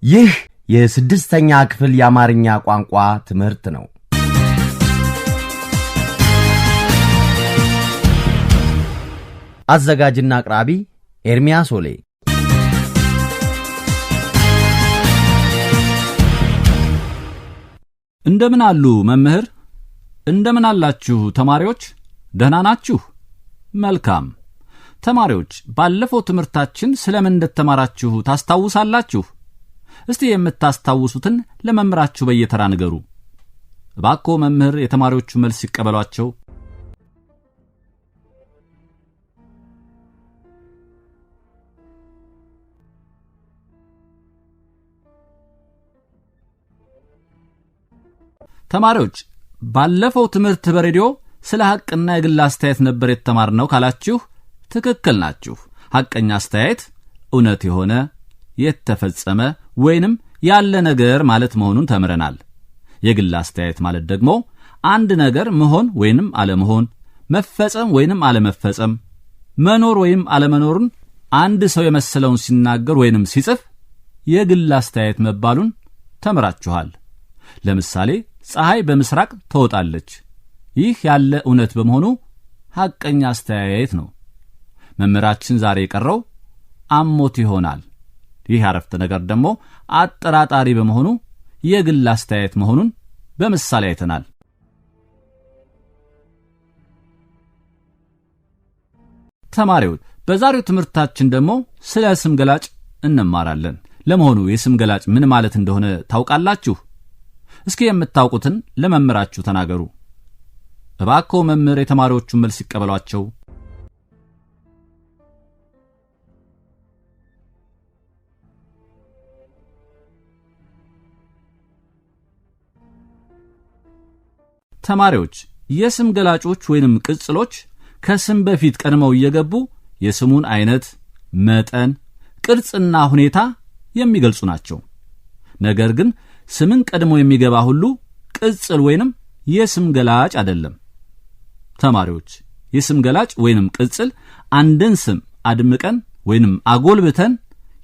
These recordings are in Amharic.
ይህ የስድስተኛ ክፍል የአማርኛ ቋንቋ ትምህርት ነው። አዘጋጅና አቅራቢ ኤርሚያስ ኦሌ። እንደምን አሉ መምህር? እንደምን አላችሁ ተማሪዎች? ደህና ናችሁ? መልካም። ተማሪዎች ባለፈው ትምህርታችን ስለምን እንደተማራችሁ ታስታውሳላችሁ? እስቲ የምታስታውሱትን ለመምህራችሁ በየተራ ንገሩ። እባክዎ መምህር የተማሪዎቹ መልስ ይቀበሏቸው። ተማሪዎች ባለፈው ትምህርት በሬዲዮ ስለ ሐቅና የግል አስተያየት ነበር የተማርነው ካላችሁ ትክክል ናችሁ። ሐቀኛ አስተያየት እውነት የሆነ የተፈጸመ ወይንም ያለ ነገር ማለት መሆኑን ተምረናል። የግል አስተያየት ማለት ደግሞ አንድ ነገር መሆን ወይንም አለመሆን፣ መፈጸም ወይንም አለመፈጸም፣ መኖር ወይንም አለመኖርን አንድ ሰው የመሰለውን ሲናገር ወይንም ሲጽፍ የግል አስተያየት መባሉን ተምራችኋል። ለምሳሌ ፀሐይ በምስራቅ ትወጣለች። ይህ ያለ እውነት በመሆኑ ሐቀኛ አስተያየት ነው። መምህራችን ዛሬ የቀረው አሞት ይሆናል። ይህ አረፍተ ነገር ደግሞ አጠራጣሪ በመሆኑ የግል አስተያየት መሆኑን በምሳሌ አይተናል። ተማሪዎች በዛሬው ትምህርታችን ደግሞ ስለ ስም ገላጭ እንማራለን። ለመሆኑ የስም ገላጭ ምን ማለት እንደሆነ ታውቃላችሁ? እስኪ የምታውቁትን ለመምህራችሁ ተናገሩ። እባክዎ መምህር የተማሪዎቹን መልስ ይቀበሏቸው። ተማሪዎች የስም ገላጮች ወይንም ቅጽሎች ከስም በፊት ቀድመው እየገቡ የስሙን አይነት፣ መጠን፣ ቅርጽና ሁኔታ የሚገልጹ ናቸው። ነገር ግን ስምን ቀድሞ የሚገባ ሁሉ ቅጽል ወይንም የስም ገላጭ አይደለም። ተማሪዎች የስም ገላጭ ወይንም ቅጽል አንድን ስም አድምቀን ወይንም አጎልብተን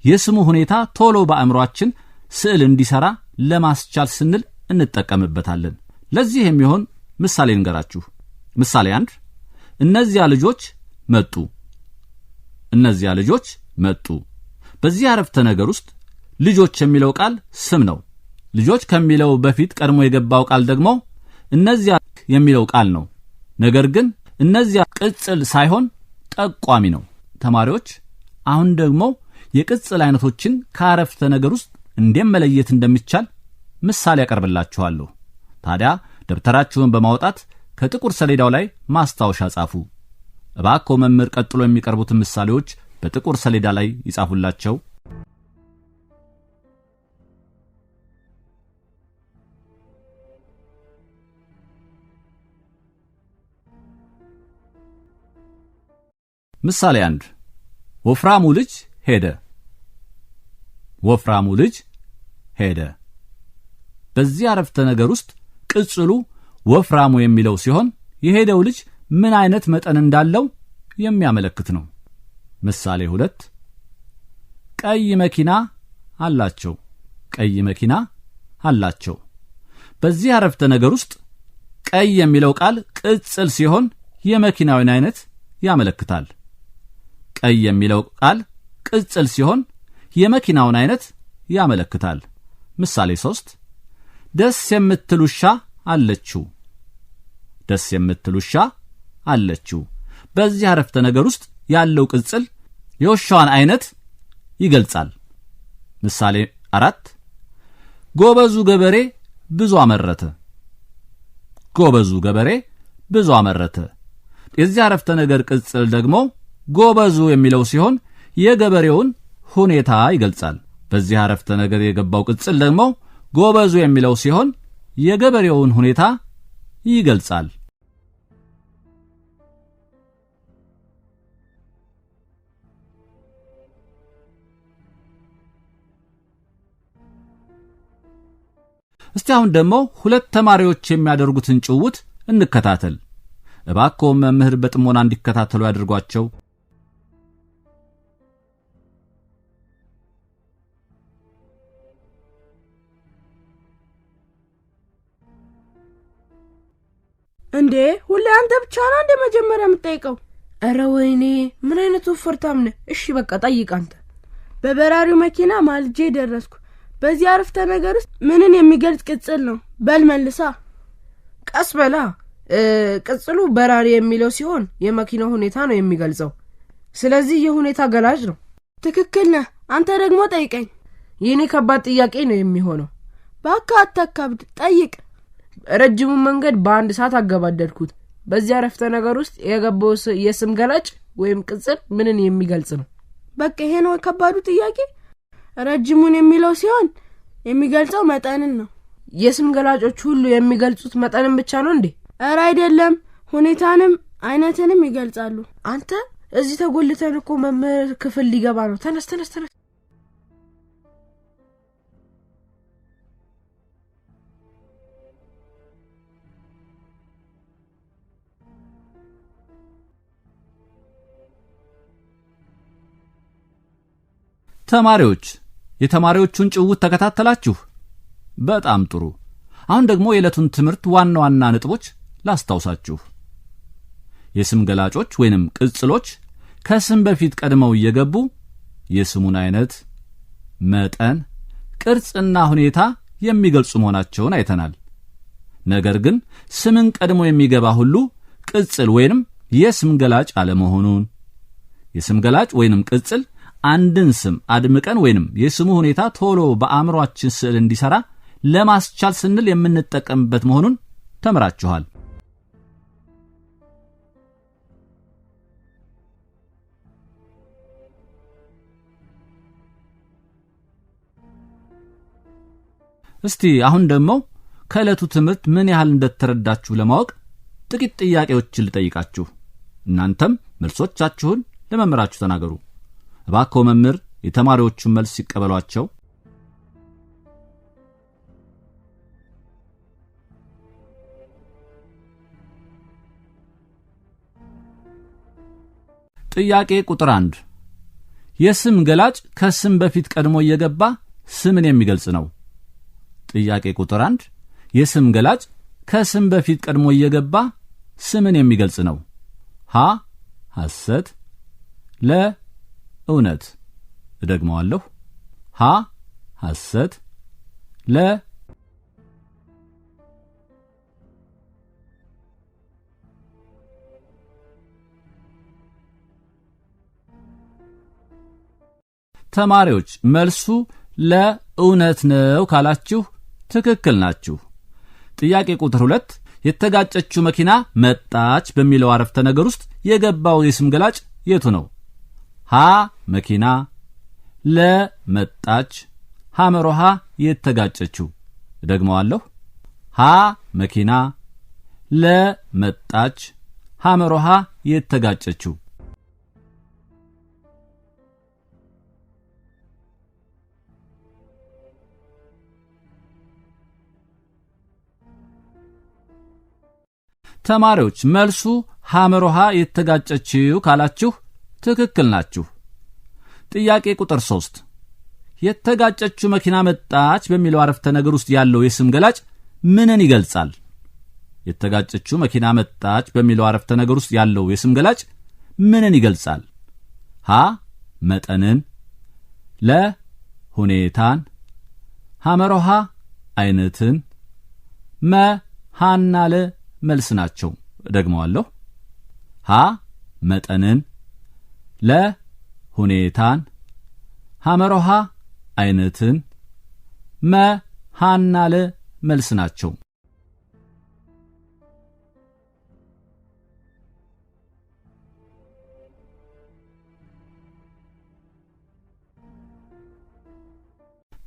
የስሙ ሁኔታ ቶሎ በአእምሮአችን ስዕል እንዲሰራ ለማስቻል ስንል እንጠቀምበታለን። ለዚህ የሚሆን ምሳሌ እንገራችሁ። ምሳሌ 1 እነዚያ ልጆች መጡ። እነዚያ ልጆች መጡ። በዚህ አረፍተ ነገር ውስጥ ልጆች የሚለው ቃል ስም ነው። ልጆች ከሚለው በፊት ቀድሞ የገባው ቃል ደግሞ እነዚያ የሚለው ቃል ነው። ነገር ግን እነዚያ ቅጽል ሳይሆን ጠቋሚ ነው። ተማሪዎች አሁን ደግሞ የቅጽል አይነቶችን ከአረፍተ ነገር ውስጥ እንዴት መለየት እንደሚቻል ምሳሌ ያቀርብላችኋለሁ። ታዲያ ደብተራችሁን በማውጣት ከጥቁር ሰሌዳው ላይ ማስታወሻ ጻፉ። እባክዎ መምህር ቀጥሎ የሚቀርቡትን ምሳሌዎች በጥቁር ሰሌዳ ላይ ይጻፉላቸው። ምሳሌ 1 ወፍራሙ ልጅ ሄደ። ወፍራሙ ልጅ ሄደ። በዚህ አረፍተ ነገር ውስጥ ቅጽሉ ወፍራሙ የሚለው ሲሆን የሄደው ልጅ ምን አይነት መጠን እንዳለው የሚያመለክት ነው። ምሳሌ 2 ቀይ መኪና አላቸው። ቀይ መኪና አላቸው። በዚህ አረፍተ ነገር ውስጥ ቀይ የሚለው ቃል ቅጽል ሲሆን የመኪናውን አይነት ያመለክታል። ቀይ የሚለው ቃል ቅጽል ሲሆን የመኪናውን አይነት ያመለክታል። ምሳሌ 3 ደስ የምትል ውሻ አለችው። ደስ የምትል ውሻ አለችው። በዚህ አረፍተ ነገር ውስጥ ያለው ቅጽል የውሻዋን አይነት ይገልጻል። ምሳሌ 4 ጎበዙ ገበሬ ብዙ አመረተ። ጎበዙ ገበሬ ብዙ አመረተ። የዚህ አረፍተ ነገር ቅጽል ደግሞ ጎበዙ የሚለው ሲሆን የገበሬውን ሁኔታ ይገልጻል። በዚህ አረፍተ ነገር የገባው ቅጽል ደግሞ ጎበዙ የሚለው ሲሆን የገበሬውን ሁኔታ ይገልጻል። እስቲ አሁን ደግሞ ሁለት ተማሪዎች የሚያደርጉትን ጭውውት እንከታተል። እባክዎ መምህር በጥሞና እንዲከታተሉ ያድርጓቸው። እንዴ ሁሌ አንተ ብቻ ነው እንደ መጀመሪያ የምትጠይቀው? አረ ወይኔ ምን አይነት ወፈርታም ነህ። እሺ በቃ ጠይቅ አንተ። በበራሪው መኪና ማልጄ ደረስኩ። በዚህ አረፍተ ነገር ውስጥ ምንን የሚገልጽ ቅጽል ነው? በል መልሳ። ቀስ በላ። ቅጽሉ በራሪ የሚለው ሲሆን የመኪናው ሁኔታ ነው የሚገልጸው። ስለዚህ የሁኔታ ገላጭ ነው። ትክክል ነህ። አንተ ደግሞ ጠይቀኝ። የኔ ከባድ ጥያቄ ነው የሚሆነው። ባካ አታካብድ፣ ጠይቅ። ረጅሙን መንገድ በአንድ ሰዓት አገባደድኩት። በዚህ አረፍተ ነገር ውስጥ የገባው የስም ገላጭ ወይም ቅጽል ምንን የሚገልጽ ነው? በቃ ይሄ ነው ከባዱ ጥያቄ። ረጅሙን የሚለው ሲሆን የሚገልጸው መጠንን ነው። የስም ገላጮች ሁሉ የሚገልጹት መጠንን ብቻ ነው እንዴ? ኧረ አይደለም፣ ሁኔታንም አይነትንም ይገልጻሉ። አንተ እዚህ ተጎልተን እኮ መምህር ክፍል ሊገባ ነው። ተነስ። ተማሪዎች የተማሪዎቹን ጭውውት ተከታተላችሁ? በጣም ጥሩ። አሁን ደግሞ የዕለቱን ትምህርት ዋና ዋና ነጥቦች ላስታውሳችሁ። የስም ገላጮች ወይንም ቅጽሎች ከስም በፊት ቀድመው እየገቡ የስሙን አይነት፣ መጠን፣ ቅርጽና ሁኔታ የሚገልጹ መሆናቸውን አይተናል። ነገር ግን ስምን ቀድሞ የሚገባ ሁሉ ቅጽል ወይንም የስም ገላጭ አለመሆኑን፣ የስም ገላጭ ወይንም ቅጽል አንድን ስም አድምቀን ወይንም የስሙ ሁኔታ ቶሎ በአእምሮአችን ስዕል እንዲሰራ ለማስቻል ስንል የምንጠቀምበት መሆኑን ተምራችኋል። እስቲ አሁን ደግሞ ከዕለቱ ትምህርት ምን ያህል እንደተረዳችሁ ለማወቅ ጥቂት ጥያቄዎችን ልጠይቃችሁ። እናንተም መልሶቻችሁን ለመምህራችሁ ተናገሩ። እባክዎ መምህር የተማሪዎቹን መልስ ሲቀበሏቸው። ጥያቄ ቁጥር 1 የስም ገላጭ ከስም በፊት ቀድሞ እየገባ ስምን የሚገልጽ ነው። ጥያቄ ቁጥር 1 የስም ገላጭ ከስም በፊት ቀድሞ እየገባ ስምን የሚገልጽ ነው። ሀ ሐሰት፣ ለ እውነት። እደግመዋለሁ። ሀ ሐሰት፣ ለ ተማሪዎች መልሱ ለእውነት ነው ካላችሁ ትክክል ናችሁ። ጥያቄ ቁጥር 2 የተጋጨችው መኪና መጣች በሚለው አረፍተ ነገር ውስጥ የገባው የስም ገላጭ የቱ ነው? ሀ መኪና፣ ለ መጣች፣ ሐመሮሃ የተጋጨችው። ደግመዋለሁ። ሀ መኪና፣ ለ መጣች፣ ሐመሮሃ የተጋጨችው። ተማሪዎች መልሱ ሐመሮሃ የተጋጨችው ካላችሁ ትክክል ናችሁ። ጥያቄ ቁጥር 3 የተጋጨችው መኪና መጣች በሚለው አረፍተ ነገር ውስጥ ያለው የስም ገላጭ ምንን ይገልጻል? የተጋጨችው መኪና መጣች በሚለው አረፍተ ነገር ውስጥ ያለው የስም ገላጭ ምንን ይገልጻል? ሀ መጠንን፣ ለ ሁኔታን፣ ሐመሮሃ አይነትን፣ መ ሐና ለ መልስ ናቸው። ደግመዋለሁ። ሀ መጠንን፣ ለ ሁኔታን፣ ሐመሮሃ አይነትን፣ መ ሐና ለ መልስ ናቸው።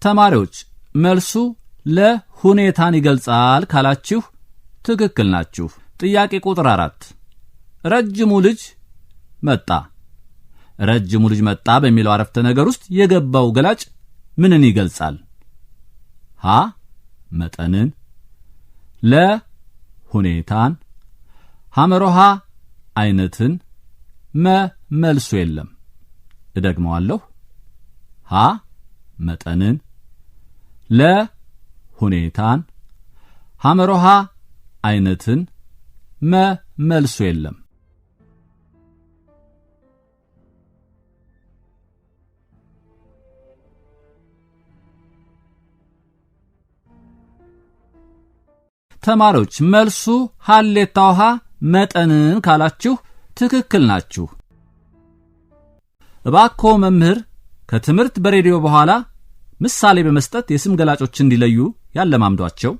ተማሪዎች መልሱ ለሁኔታን ይገልጻል ካላችሁ ትክክል ናችሁ። ጥያቄ ቁጥር 4 ረጅሙ ልጅ መጣ። ረጅሙ ልጅ መጣ በሚለው አረፍተ ነገር ውስጥ የገባው ገላጭ ምንን ይገልጻል? ሀ መጠንን፣ ለ ሁኔታን፣ ሐመሮሃ አይነትን፣ መ መልሱ የለም። እደግመዋለሁ። ሀ መጠንን፣ ለ ሁኔታን፣ ሐመሮሃ አይነትን፣ መልሱ የለም። ተማሪዎች መልሱ ሀሌታ ውሃ መጠንን ካላችሁ ትክክል ናችሁ። እባክዎ መምህር ከትምህርት በሬዲዮ በኋላ ምሳሌ በመስጠት የስም ገላጮች እንዲለዩ ያለማምዷቸው።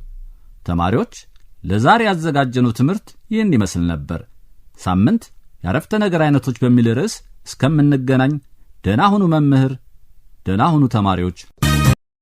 ተማሪዎች ለዛሬ ያዘጋጀነው ትምህርት ይህን ይመስል ነበር። ሳምንት የአረፍተ ነገር አይነቶች በሚል ርዕስ እስከምንገናኝ ደህና ሁኑ መምህር፣ ደህና ሁኑ ተማሪዎች።